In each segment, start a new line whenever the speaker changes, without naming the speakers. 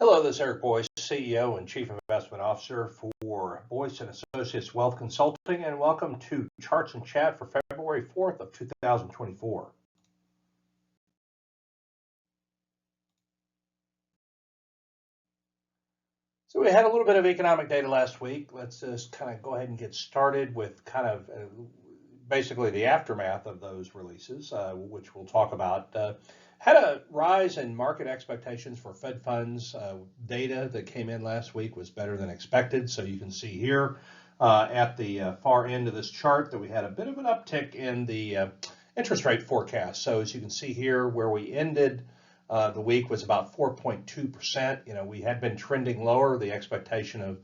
Hello, this is Eric Boyce, CEO and Chief Investment Officer for Boyce and Associates Wealth Consulting, and welcome to Charts and Chat for February 4th of 2024. So we had a little bit of economic data last week. Let's just kind of go ahead and get started with basically the aftermath of those releases, which we'll talk about. Had a rise in market expectations for Fed funds. Data that came in last week was better than expected. So you can see here at the far end of this chart that we had a bit of an uptick in the interest rate forecast. So as you can see here, where we ended the week was about 4.2%. You know, we had been trending lower. The expectation of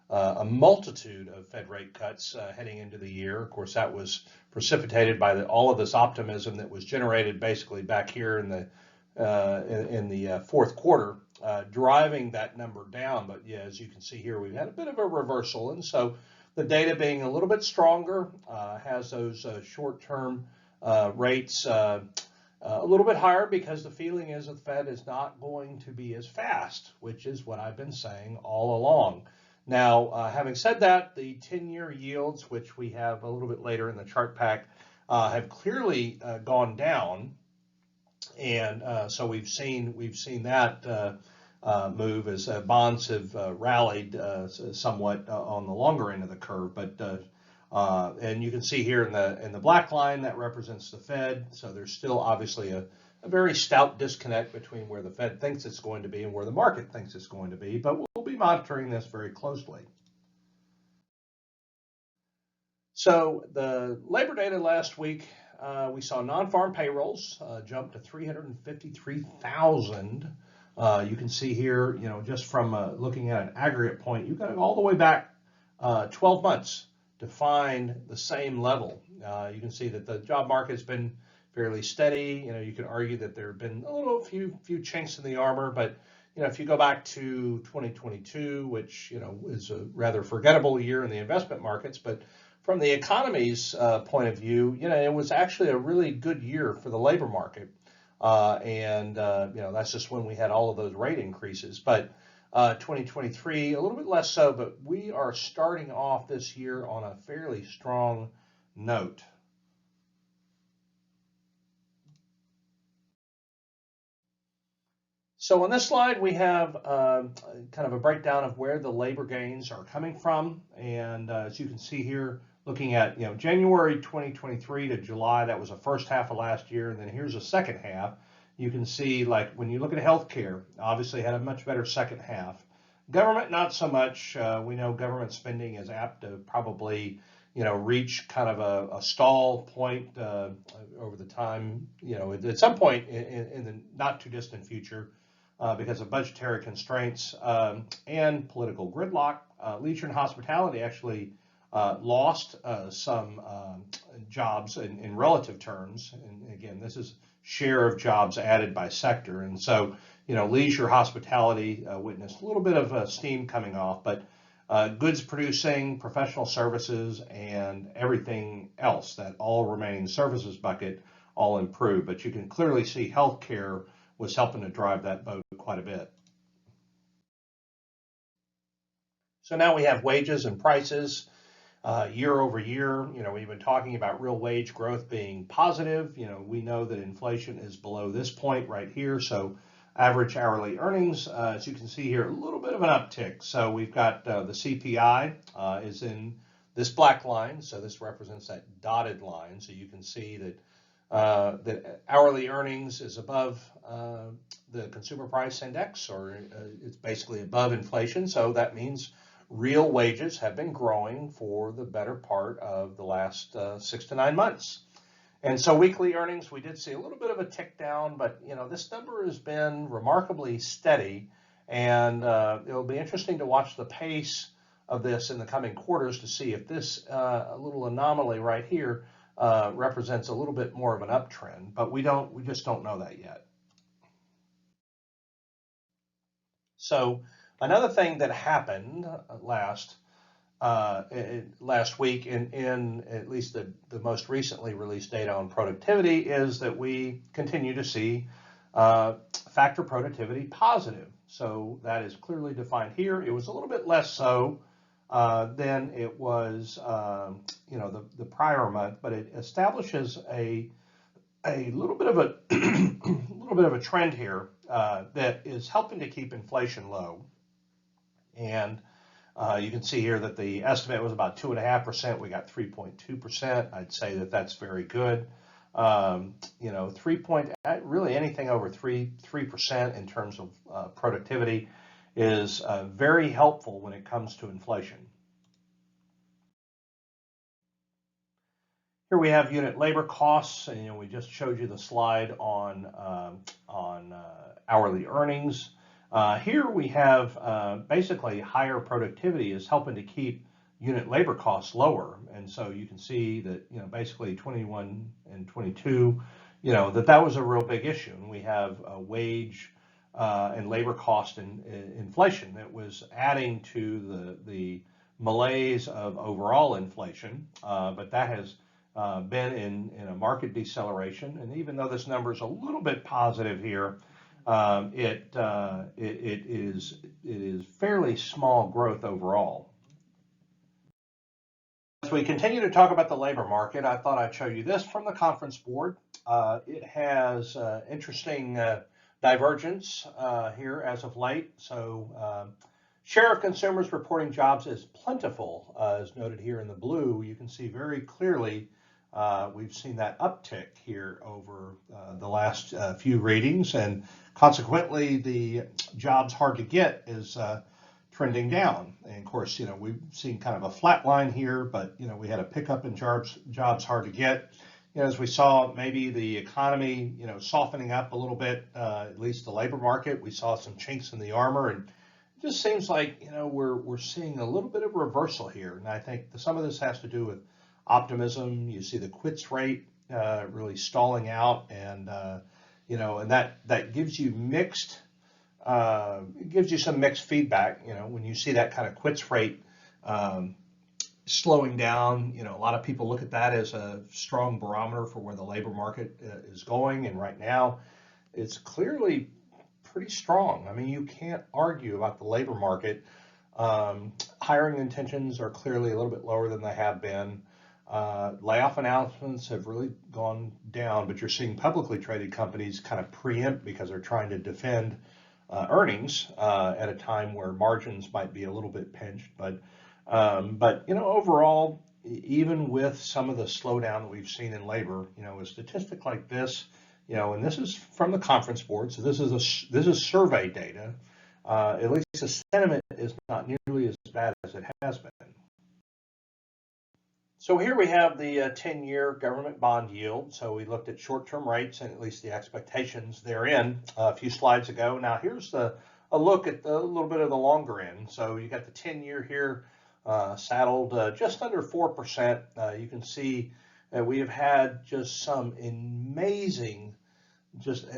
a multitude of Fed rate cuts heading into the year. Of course, that was precipitated by all of this optimism that was generated basically back here in the fourth quarter, driving that number down. But yeah, as you can see here, we've had a bit of a reversal, and so the data being a little bit stronger has those short-term rates a little bit higher because the feeling is that the Fed is not going to be as fast, which is what I've been saying all along. Now, having said that, the 10-year yields, which we have a little bit later in the chart pack, have clearly gone down, and so we've seen that move as bonds have rallied somewhat on the longer end of the curve. But and you can see here in the black line that represents the Fed. So there's still obviously a very stout disconnect between where the Fed thinks it's going to be and where the market thinks it's going to be, but we'll be monitoring this very closely. So the labor data last week, we saw non-farm payrolls jump to 353,000. You can see here, you know, just from looking at an aggregate point, you've got to go all the way back 12 months to find the same level. You can see that the job market has been fairly steady. You know, you could argue that there have been a few chinks in the armor, but you know, if you go back to 2022, which you know is a rather forgettable year in the investment markets, but from the economy's point of view, you know, it was actually a really good year for the labor market, and you know, that's just when we had all of those rate increases. But 2023, a little bit less so, but we are starting off this year on a fairly strong note. So on this slide, we have kind of a breakdown of where the labor gains are coming from. And as you can see here, looking at, you know, January 2023 to July, that was the first half of last year. And then here's the second half. You can see, like, when you look at healthcare, obviously had a much better second half. Government, not so much. We know government spending is apt to probably, you know, reach kind of a stall point over the time, you know, at some point in the not too distant future. Because of budgetary constraints and political gridlock. Leisure and hospitality actually lost some jobs in relative terms. And again, this is share of jobs added by sector. And so, you know, leisure hospitality witnessed a little bit of steam coming off, but goods producing, professional services, and everything else, that all remaining services bucket, all improved. But you can clearly see healthcare was helping to drive that boat quite a bit. So now we have wages and prices year over year. You know, we've been talking about real wage growth being positive. You know, we know that inflation is below this point right here. So average hourly earnings, as you can see here, a little bit of an uptick. So we've got the CPI is in this black line. So this represents that dotted line. So you can see that that hourly earnings is above the consumer price index, or it's basically above inflation. So that means real wages have been growing for the better part of the last 6 to 9 months. And so weekly earnings, we did see a little bit of a tick down, but you know, this number has been remarkably steady, and it'll be interesting to watch the pace of this in the coming quarters to see if this little anomaly right here represents a little bit more of an uptrend, but we just don't know that yet. So another thing that happened last week in at least the most recently released data on productivity is that we continue to see Factor productivity positive. So that is clearly defined here. It was a little bit less so than it was, the prior month, but it establishes a little bit of a little bit of a trend here that is helping to keep inflation low. And you can see here that the estimate was about 2.5%. We got 3.2%. I'd say that that's very good. Really anything over 3% in terms of productivity is very helpful when it comes to inflation. Here we have unit labor costs, and we just showed you the slide on hourly earnings. Here we have basically higher productivity is helping to keep unit labor costs lower, and so you can see that basically 21 and 22, that was a real big issue, and we have wage and labor cost inflation that was adding to the malaise of overall inflation, but that has been in a market deceleration, and even though this number is a little bit positive here, it is fairly small growth overall. As we continue to talk about the labor market, I thought I'd show you this from the conference board. It has interesting divergence here as of late. So share of consumers reporting jobs is plentiful, as noted here in the blue. You can see very clearly we've seen that uptick here over the last few readings, and consequently the jobs hard to get is trending down. And of course, we've seen kind of a flat line here, but we had a pickup in jobs hard to get. As we saw maybe the economy softening up a little bit, at least the labor market, we saw some chinks in the armor, and it just seems like we're seeing a little bit of reversal here. And I think some of this has to do with optimism. You see the quits rate really stalling out, and and that gives you mixed. It gives you some mixed feedback, when you see that kind of quits rate slowing down. A lot of people look at that as a strong barometer for where the labor market is going, and right now it's clearly pretty strong. I mean, you can't argue about the labor market. Hiring intentions are clearly a little bit lower than they have been. Layoff announcements have really gone down, but you're seeing publicly traded companies kind of preempt because they're trying to defend earnings at a time where margins might be a little bit pinched. But overall, even with some of the slowdown that we've seen in labor, a statistic like this, and this is from the conference board, so this is survey data. At least the sentiment is not nearly as bad as it has been. So here we have the 10-year government bond yield. So we looked at short-term rates and at least the expectations therein a few slides ago. Now here's a look at a little bit of the longer end. So you got the 10-year here saddled just under 4%. You can see that we have had just some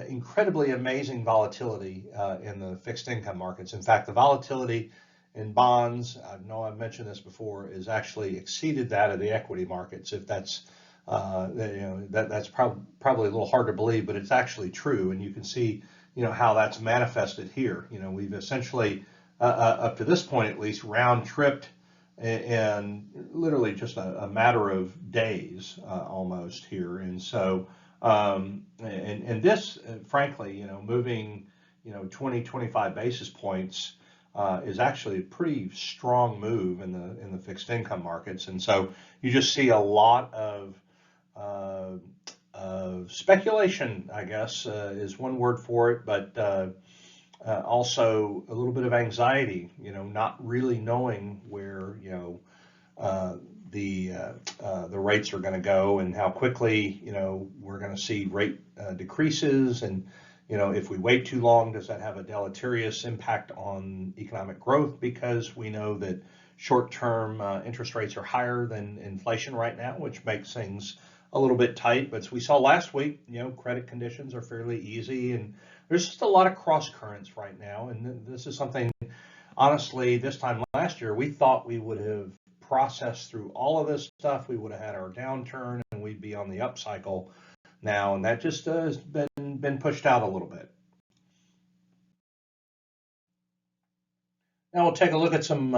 incredibly amazing volatility in the fixed income markets. In fact, the volatility in bonds, I know I've mentioned this before, is actually exceeded that of the equity markets. If that's that's probably a little hard to believe, but it's actually true, and you can see how that's manifested here. We've essentially up to this point at least round tripped and literally just a matter of days almost here, and so and this frankly moving 20-25 basis points is actually a pretty strong move in the fixed income markets, and so you just see a lot of speculation, I guess, is one word for it, but also a little bit of anxiety, not really knowing where the rates are going to go and how quickly we're going to see rate decreases, and if we wait too long, does that have a deleterious impact on economic growth? Because we know that short-term interest rates are higher than inflation right now, which makes things a little bit tight. But as we saw last week, credit conditions are fairly easy, and there's just a lot of cross currents right now. And this is something, honestly, this time last year, we thought we would have processed through all of this stuff. We would have had our downturn, and we'd be on the upcycle now, and that just has been been pushed out a little bit. Now we'll take a look at some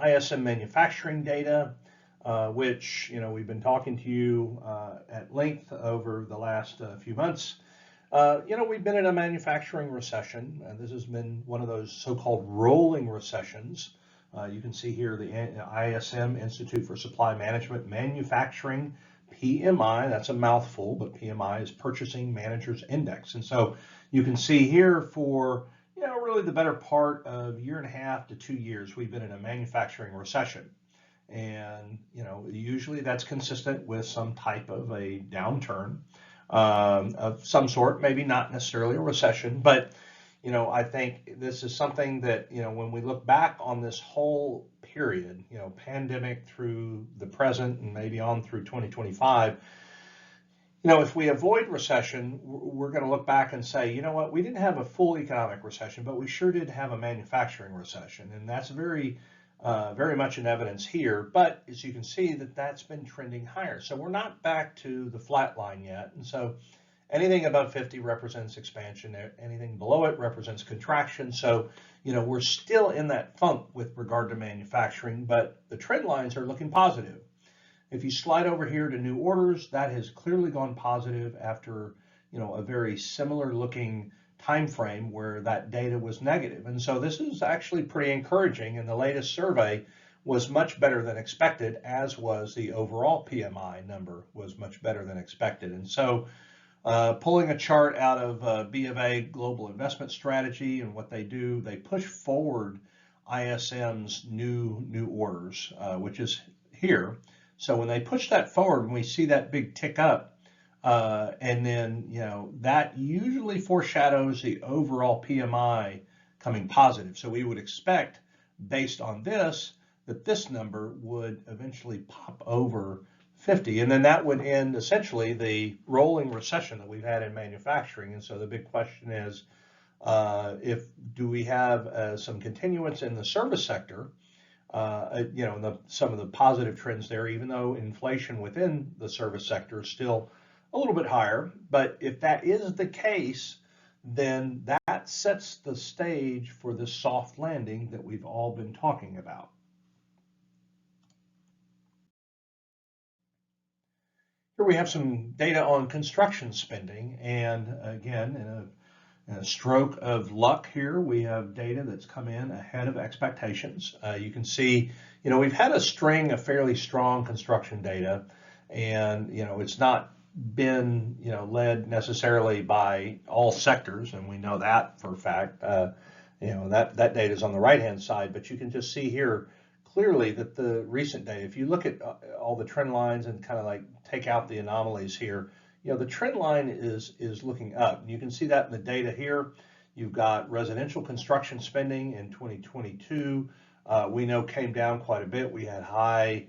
ISM manufacturing data, which we've been talking to you at length over the last few months. We've been in a manufacturing recession, and this has been one of those so-called rolling recessions. You can see here the ISM, Institute for Supply Management Manufacturing, PMI, that's a mouthful, but PMI is Purchasing Managers Index. And so you can see here for really the better part of 1.5 to 2 years, we've been in a manufacturing recession. And, usually that's consistent with some type of a downturn of some sort, maybe not necessarily a recession, but, I think this is something that, when we look back on this whole period, pandemic through the present and maybe on through 2025, if we avoid recession, we're going to look back and say, you know what, we didn't have a full economic recession, but we sure did have a manufacturing recession. And that's very much in evidence here. But as you can see, that's been trending higher. So we're not back to the flat line yet. And so anything above 50 represents expansion. Anything below it represents contraction. So, we're still in that funk with regard to manufacturing, but the trend lines are looking positive. If you slide over here to new orders, that has clearly gone positive after, a very similar looking time frame where that data was negative. And so this is actually pretty encouraging. And the latest survey was much better than expected, as was the overall PMI number was much better than expected. And so pulling a chart out of B of A Global Investment Strategy, and what they do, they push forward ISM's new orders, which is here. So when they push that forward, when we see that big tick up, and then, that usually foreshadows the overall PMI coming positive. So we would expect, based on this, that this number would eventually pop over 50. And then that would end essentially the rolling recession that we've had in manufacturing. And so the big question is, do we have some continuance in the service sector? Some of the positive trends there, even though inflation within the service sector is still a little bit higher. But if that is the case, then that sets the stage for the soft landing that we've all been talking about. Here we have some data on construction spending, and again, in a stroke of luck here, we have data that's come in ahead of expectations. You can see, we've had a string of fairly strong construction data, and, it's not been, led necessarily by all sectors, and we know that for a fact. That data is on the right-hand side, but you can just see here clearly that the recent data, if you look at all the trend lines and kind of like take out the anomalies here, the trend line is looking up. And you can see that in the data here. You've got residential construction spending in 2022. We know came down quite a bit. We had high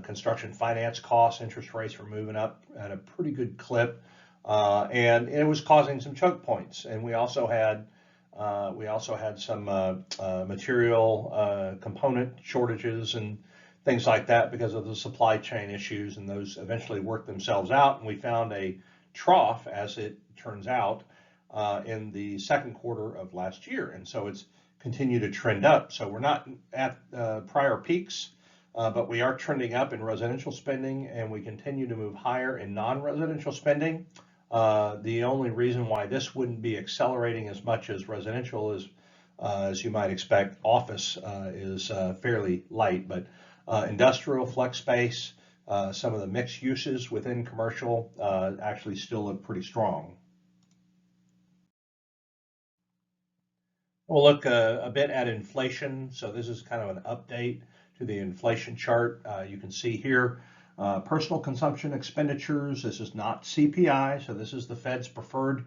construction finance costs. Interest rates were moving up at a pretty good clip, and it was causing some choke points. And we also had some material component shortages and things like that because of the supply chain issues, and those eventually worked themselves out. And we found a trough, as it turns out, in the second quarter of last year. And so it's continued to trend up. So we're not at prior peaks, but we are trending up in residential spending, and we continue to move higher in non-residential spending. The only reason why this wouldn't be accelerating as much as residential is, as you might expect, office is fairly light, but industrial, flex space, some of the mixed uses within commercial actually still look pretty strong. We'll look a bit at inflation. So this is kind of an update to the inflation chart. You can see here personal consumption expenditures. This is not CPI, so this is the Fed's preferred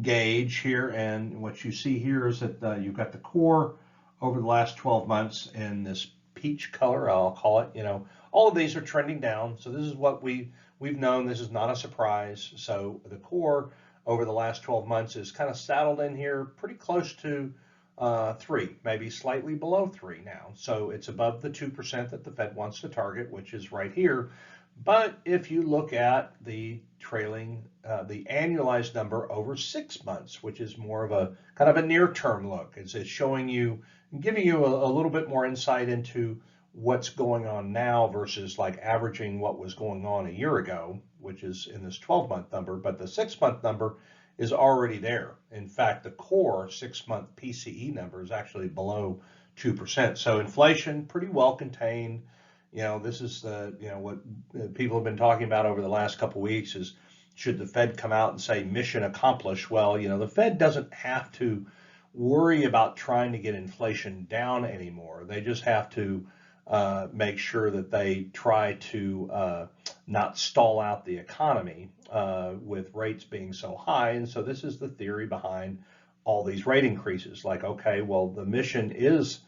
gauge here. And what you see here is that you've got the core over the last 12 months in this peach color, I'll call it. All of these are trending down. So this is what we've known. This is not a surprise. So the core over the last 12 months is kind of saddled in here pretty close to 3, maybe slightly below 3 now. So it's above the 2% that the Fed wants to target, which is right here. But if you look at the trailing, the annualized number over 6 months, which is more of a kind of a near-term look, it's showing you, giving you a little bit more insight into what's going on now versus like averaging what was going on a year ago, which is in this 12-month number, but the 6-month number is already there. In fact, the core 6-month PCE number is actually below 2%. So inflation pretty well contained. This is what people have been talking about over the last couple of weeks is should the Fed come out and say mission accomplished? Well, the Fed doesn't have to worry about trying to get inflation down anymore. They just have to make sure that they try to not stall out the economy with rates being so high. And so this is the theory behind all these rate increases. Like, okay, well, the mission is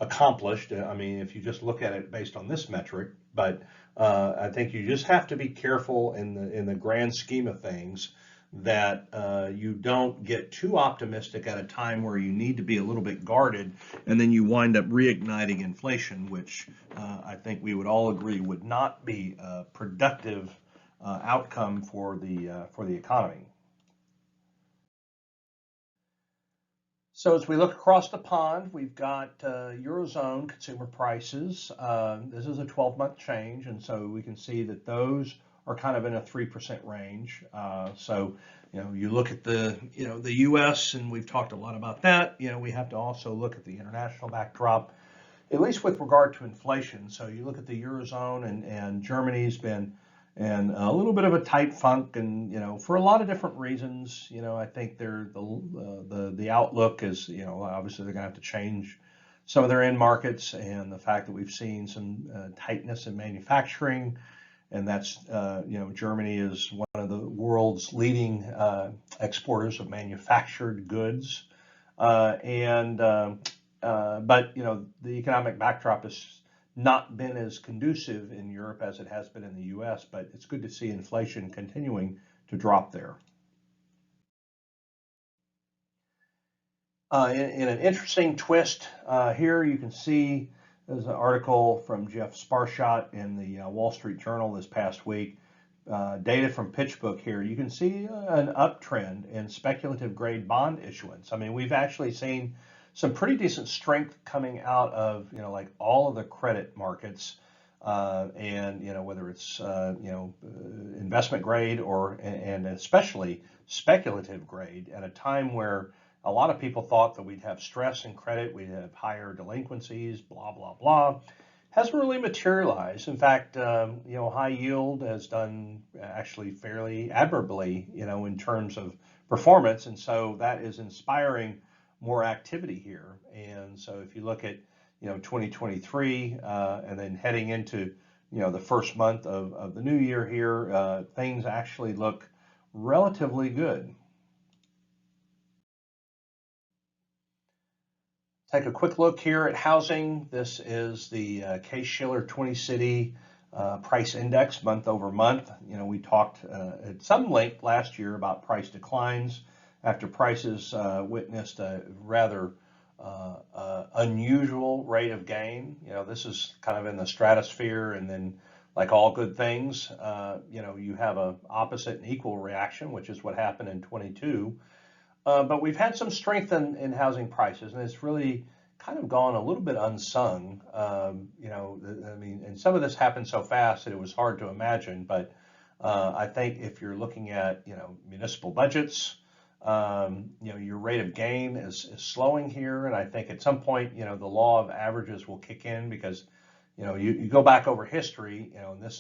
accomplished. I mean, if you just look at it based on this metric, but I think you just have to be careful in the grand scheme of things that you don't get too optimistic at a time where you need to be a little bit guarded, and then you wind up reigniting inflation, which I think we would all agree would not be a productive outcome for the economy. So as we look across the pond, we've got Eurozone consumer prices. This is a 12-month change, and so we can see that those are kind of in a 3% range. So you look at the U.S., and we've talked a lot about that. We have to also look at the international backdrop, at least with regard to inflation. So you look at the Eurozone, and Germany's been in a little bit of a tight funk, and for a lot of different reasons. I think the outlook is obviously they're going to have to change some of their end markets, and the fact that we've seen some tightness in manufacturing, and that's Germany is one of the world's leading exporters of manufactured goods, but the economic backdrop has not been as conducive in Europe as it has been in the U.S., but it's good to see inflation continuing to drop there. In an interesting twist here, you can see there's an article from Jeff Sparshott in the Wall Street Journal this past week. Data from PitchBook here. You can see an uptrend in speculative grade bond issuance. I mean, we've actually seen some pretty decent strength coming out of like all of the credit markets, and whether it's investment grade and especially speculative grade at a time where a lot of people thought that we'd have stress in credit, we'd have higher delinquencies, blah blah blah. Hasn't really materialized. In fact, high yield has done actually fairly admirably, in terms of performance, and so that is inspiring more activity here. And so if you look at 2023 and then heading into the first month of the new year here, things actually look relatively good. Take a quick look here at housing. This is the Case-Shiller 20-city price index month over month. We talked at some length last year about price declines after prices witnessed a rather unusual rate of gain. This is kind of in the stratosphere, and then like all good things, you have a opposite and equal reaction, which is what happened in 22. But we've had some strength in housing prices, and it's really kind of gone a little bit unsung. I mean, and some of this happened so fast that it was hard to imagine. But I think if you're looking at municipal budgets, your rate of gain is slowing here, and I think at some point the law of averages will kick in, because you go back over history, and this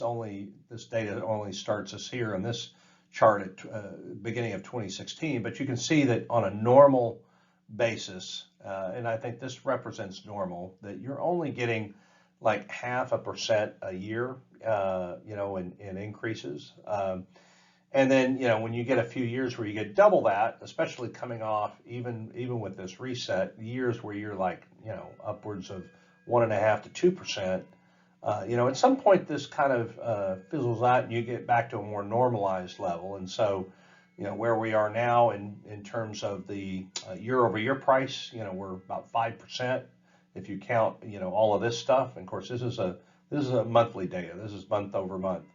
data only starts us here on this chart at beginning of 2016, but you can see that on a normal basis, and I think this represents normal, that you're only getting like 0.5% a year, in increases. And then, when you get a few years where you get double that, especially coming off even with this reset, years where you're like, upwards of 1.5 to 2%, at some point this kind of fizzles out and you get back to a more normalized level. And so, where we are now in terms of the year-over-year price, we're about 5% if you count, all of this stuff. And of course, this is a monthly data. This is month over month.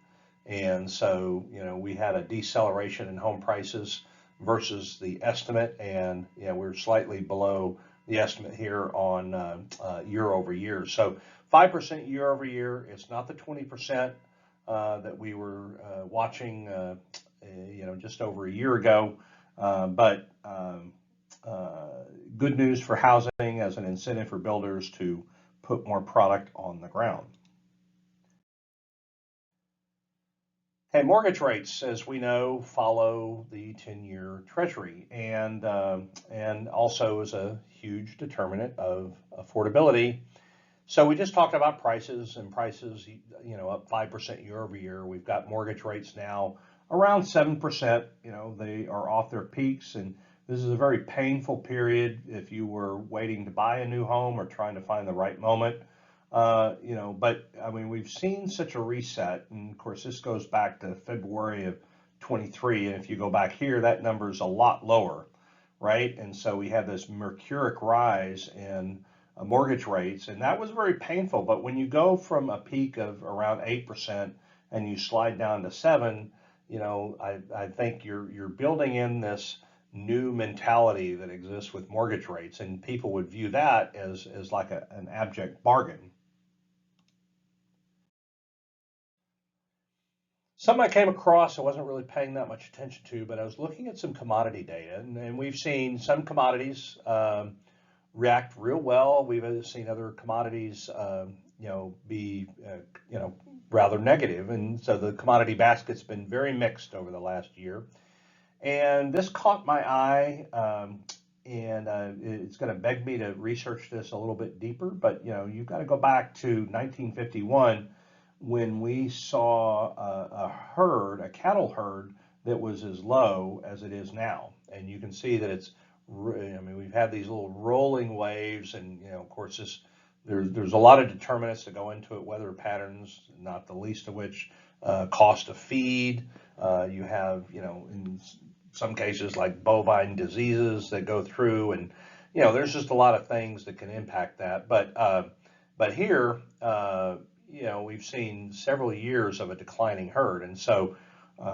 And so, we had a deceleration in home prices versus the estimate, and we're slightly below the estimate here on year over year. So 5% year over year. It's not the 20% that we were watching, just over a year ago, but good news for housing as an incentive for builders to put more product on the ground. Hey, mortgage rates, as we know, follow the 10-year Treasury, and also is a huge determinant of affordability. So we just talked about prices, and prices, up 5% year over year. We've got mortgage rates now around 7%. They are off their peaks, and this is a very painful period if you were waiting to buy a new home or trying to find the right moment. But I mean, we've seen such a reset, and of course, this goes back to February of 23, and if you go back here, that number is a lot lower, right? And so we had this mercuric rise in mortgage rates, and that was very painful. But when you go from a peak of around 8% and you slide down to 7, I think you're building in this new mentality that exists with mortgage rates, and people would view that as like an abject bargain. Something I came across I wasn't really paying that much attention to, but I was looking at some commodity data, and we've seen some commodities react real well. We've seen other commodities, be, rather negative, and so the commodity basket's been very mixed over the last year. And this caught my eye, and it's going to beg me to research this a little bit deeper. But you've got to go back to 1951 when we saw a cattle herd that was as low as it is now, and you can see that I mean, we've had these little rolling waves, and of course, there's a lot of determinants that go into it, weather patterns, not the least of which cost of feed. You have, in some cases like bovine diseases that go through, and there's just a lot of things that can impact that. But here, we've seen several years of a declining herd, and so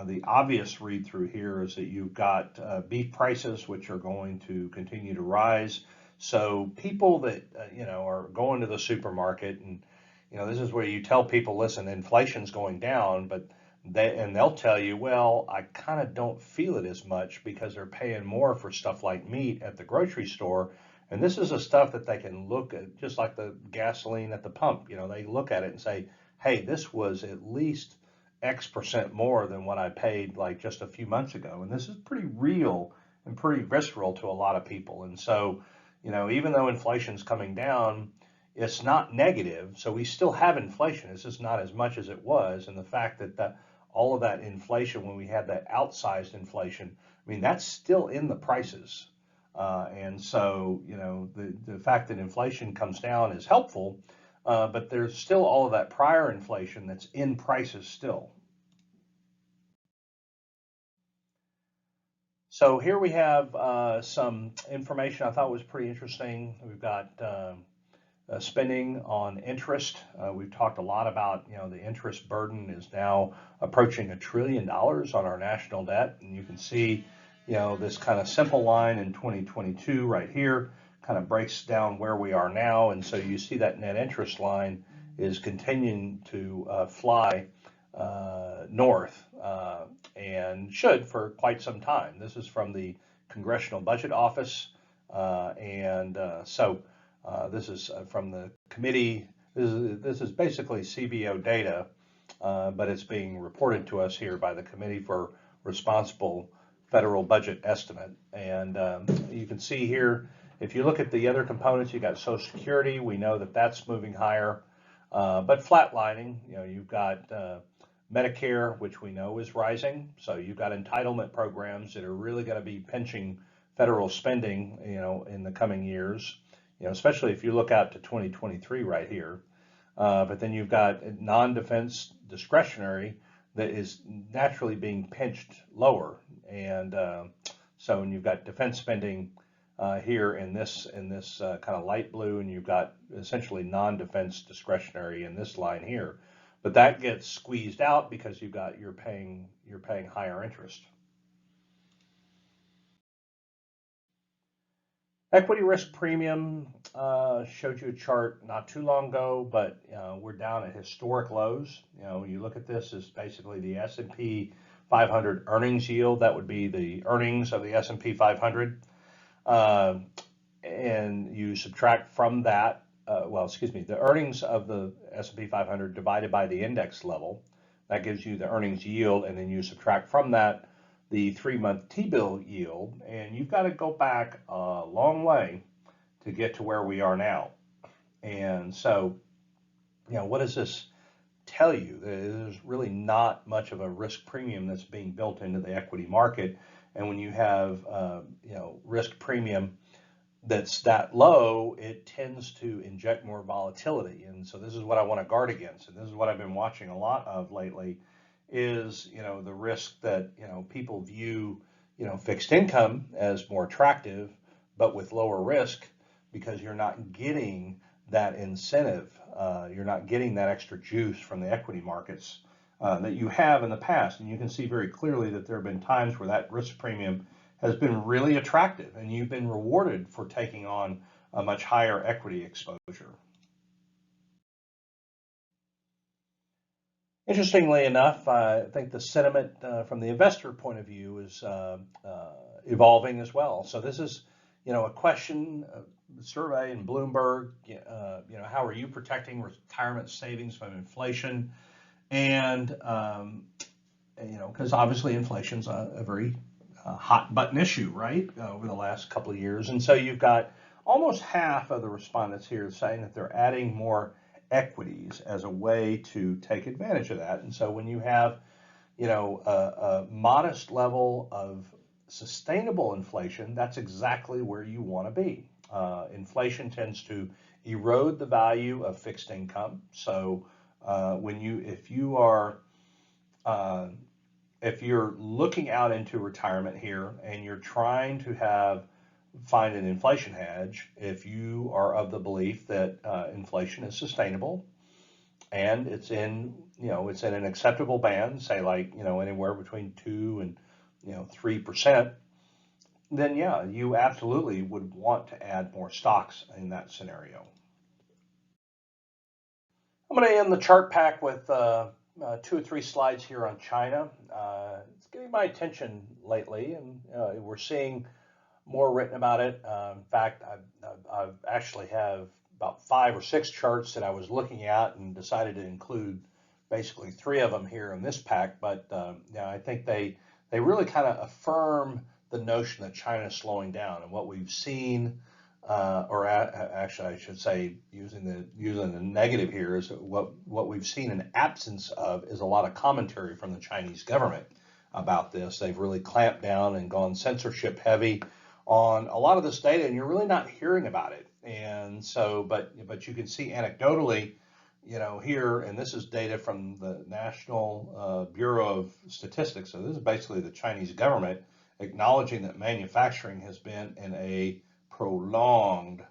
the obvious read through here is that you've got beef prices, which are going to continue to rise. So people that are going to the supermarket, and this is where you tell people, listen, inflation's going down, but they'll tell you, well, I kind of don't feel it as much because they're paying more for stuff like meat at the grocery store. And this is the stuff that they can look at, just like the gasoline at the pump. They look at it and say, hey, this was at least X% more than what I paid like just a few months ago. And this is pretty real and pretty visceral to a lot of people. And so, even though inflation's coming down, it's not negative. So we still have inflation. It's just not as much as it was. And the fact that all of that inflation, when we had that outsized inflation, I mean, that's still in the prices. And so, the fact that inflation comes down is helpful, but there's still all of that prior inflation that's in prices still. So here we have some information I thought was pretty interesting. We've got spending on interest. We've talked a lot about, the interest burden is now approaching $1 trillion on our national debt. And you can see, this kind of simple line in 2022 right here kind of breaks down where we are now. And so you see that net interest line is continuing to fly north, and should for quite some time. This is from the Congressional Budget Office, and so this is from the committee. This is basically CBO data, but it's being reported to us here by the Committee for Responsible Federal Budget Estimate. And you can see here, if you look at the other components, you got Social Security. We know that that's moving higher, but flatlining. You've got Medicare, which we know is rising. So you've got entitlement programs that are really going to be pinching federal spending, in the coming years. Especially if you look out to 2023 right here. But then you've got non-defense discretionary that is naturally being pinched lower, and so and you've got defense spending here in this kind of light blue, and you've got essentially non-defense discretionary in this line here. but that gets squeezed out because you're paying higher interest. Equity risk premium showed you a chart not too long ago, but we're down at historic lows. You look at this as basically the S&P 500 earnings yield. That would be the earnings of the S&P 500, and you subtract from that. The earnings of the S&P 500 divided by the index level. That gives you the earnings yield, and then you subtract from that the 3-month T-bill yield, and you've got to go back a long way to get to where we are now. And so, what does this tell you? There's really not much of a risk premium that's being built into the equity market, and when you have, risk premium that's that low, it tends to inject more volatility. And so this is what I want to guard against, and this is what I've been watching a lot of lately is, the risk that, people view, fixed income as more attractive, but with lower risk because you're not getting that incentive. You're not getting that extra juice from the equity markets that you have in the past. And you can see very clearly that there have been times where that risk premium has been really attractive and you've been rewarded for taking on a much higher equity exposure. Interestingly enough, I think the sentiment from the investor point of view is evolving as well. So this is, a question, survey in Bloomberg. How are you protecting retirement savings from inflation? And because obviously inflation's a very hot button issue, right, over the last couple of years. And so you've got almost half of the respondents here saying that they're adding more equities as a way to take advantage of that. And so when you have, a modest level of sustainable inflation, that's exactly where you want to be. Inflation tends to erode the value of fixed income. So if you're looking out into retirement here and you're trying to find an inflation hedge, if you are of the belief that inflation is sustainable and it's in an acceptable band, say like, anywhere between 2 and 3%, then yeah, you absolutely would want to add more stocks in that scenario. I'm going to end the chart pack with 2 or 3 slides here on China. It's getting my attention lately, and we're seeing more written about it. In fact, I've actually have about 5 or 6 charts that I was looking at and decided to include basically 3 of them here in this pack. But I think they really kind of affirm the notion that China is slowing down, and what we've seen, actually I should say, using the negative here, is what we've seen in absence of is a lot of commentary from the Chinese government about this. They've really clamped down and gone censorship heavy on a lot of this data, and you're really not hearing about it. And so, but you can see anecdotally, here, and this is data from the National Bureau of Statistics. So this is basically the Chinese government acknowledging that manufacturing has been in a prolonged,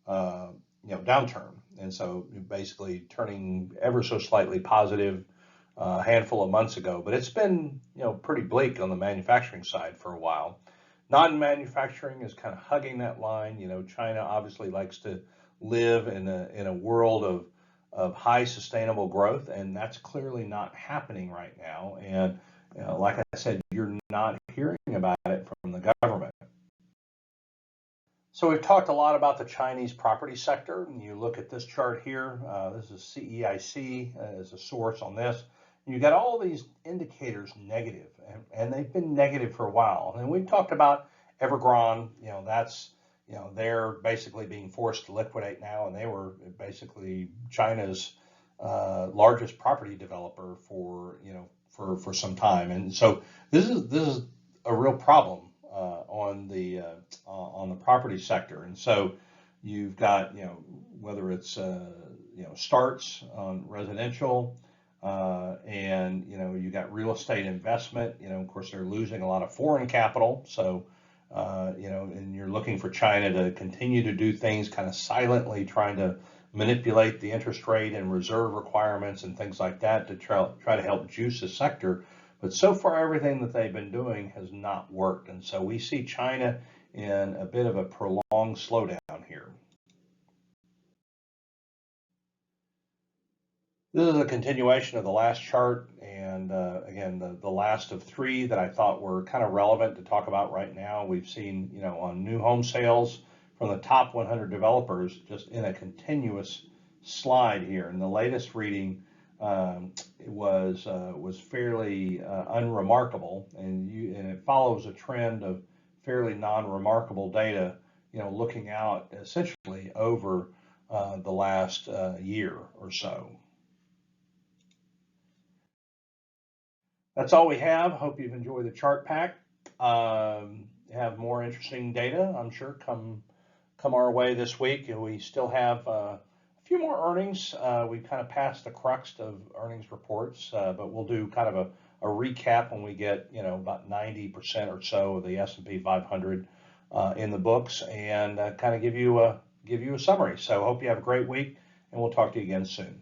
downturn, and so basically turning ever so slightly positive a handful of months ago. But it's been, pretty bleak on the manufacturing side for a while. Non-manufacturing is kind of hugging that line. China obviously likes to live in a world of high sustainable growth, and that's clearly not happening right now. And like I said, you're not hearing about it from the government. So we've talked a lot about the Chinese property sector, and you look at this chart here. This is CEIC as a source on this. You got all these indicators negative, and they've been negative for a while. And we've talked about Evergrande. They're basically being forced to liquidate now, and they were basically China's largest property developer for some time. And so this is a real problem on the property sector. And so you've got whether it's starts on residential, and you got real estate investment. Of course, they're losing a lot of foreign capital. So and you're looking for China to continue to do things kind of silently, trying to manipulate the interest rate and reserve requirements and things like that to try to help juice the sector. But so far, everything that they've been doing has not worked. And so we see China in a bit of a prolonged slowdown here. This is a continuation of the last chart, and again, the last of three that I thought were kind of relevant to talk about right now. We've seen, on new home sales from the top 100 developers, just in a continuous slide here. And the latest reading was fairly unremarkable, and it follows a trend of fairly non-remarkable data, looking out essentially over the last year or so. That's all we have. Hope you've enjoyed the chart pack. Have more interesting data, I'm sure, come our way this week. We still have a few more earnings. We kind of passed the crux of earnings reports, but we'll do kind of a recap when we get about 90% or so of the S&P 500 in the books, and kind of give you a summary. So hope you have a great week, and we'll talk to you again soon.